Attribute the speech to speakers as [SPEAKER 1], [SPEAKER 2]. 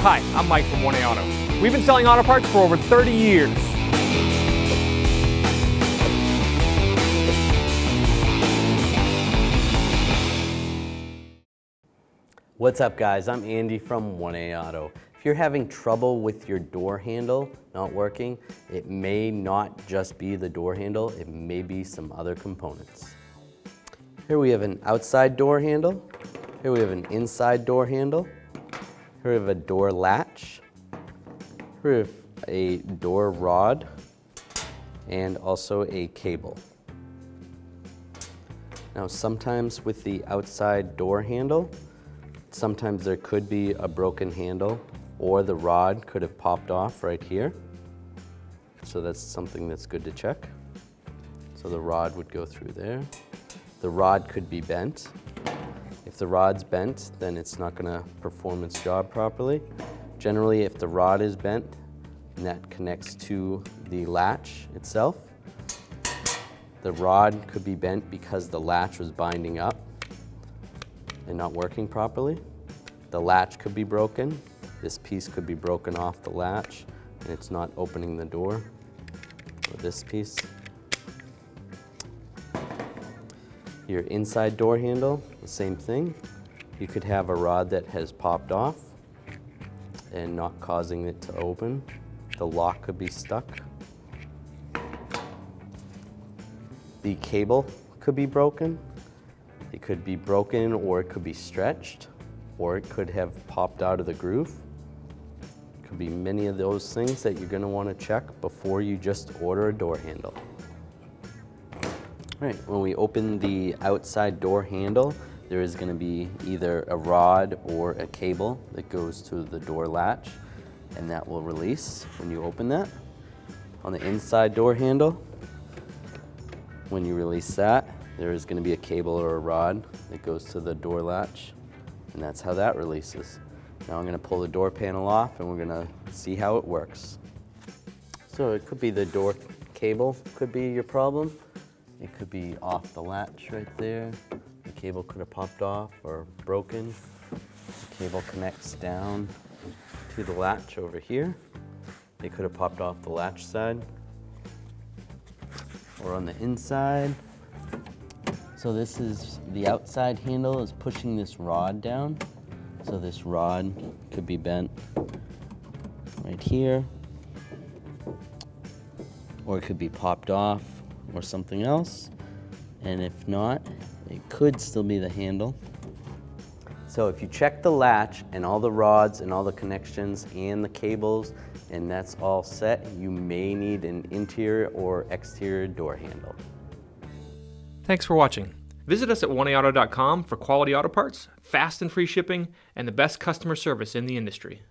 [SPEAKER 1] Hi, I'm Mike from 1A Auto. We've been selling auto parts for over 30 years.
[SPEAKER 2] What's up guys, I'm Andy from 1A Auto. If you're having trouble with your door handle not working, it may not just be the door handle, it may be some other components. Here we have an outside door handle, here we have an inside door handle, here we have a door latch, here we have a door rod, and also a cable. Now sometimes with the outside door handle, sometimes there could be a broken handle or the rod could have popped off right here. So that's something that's good to check. So the rod would go through there. The rod could be bent. If the rod's bent, then it's not going to perform its job properly. Generally, if the rod is bent, and that connects to the latch itself, the rod could be bent because the latch was binding up and not working properly. The latch could be broken. This piece could be broken off the latch and it's not opening the door. Or this piece. Your inside door handle, the same thing. You could have a rod that has popped off and not causing it to open. The lock could be stuck. The cable could be broken. It could be broken or it could be stretched or it could have popped out of the groove. It could be many of those things that you're going to want to check before you just order a door handle. All right, when we open the outside door handle, there is going to be either a rod or a cable that goes to the door latch and that will release when you open that. On the inside door handle, when you release that, there is going to be a cable or a rod that goes to the door latch, and that's how that releases. Now I'm going to pull the door panel off and we're going to see how it works. So it could be the door cable could be your problem. It could be off the latch right there. The cable could have popped off or broken. The cable connects down to the latch over here. It could have popped off the latch side or on the inside. So this is, the outside handle is pushing this rod down. So this rod could be bent right here, or it could be popped off or something else. And if not, it could still be the handle. So if you check the latch and all the rods and all the connections and the cables and that's all set, you may need an interior or exterior door handle.
[SPEAKER 1] Thanks for watching. Visit us at 1AAuto.com for quality auto parts, fast and free shipping, and the best customer service in the industry.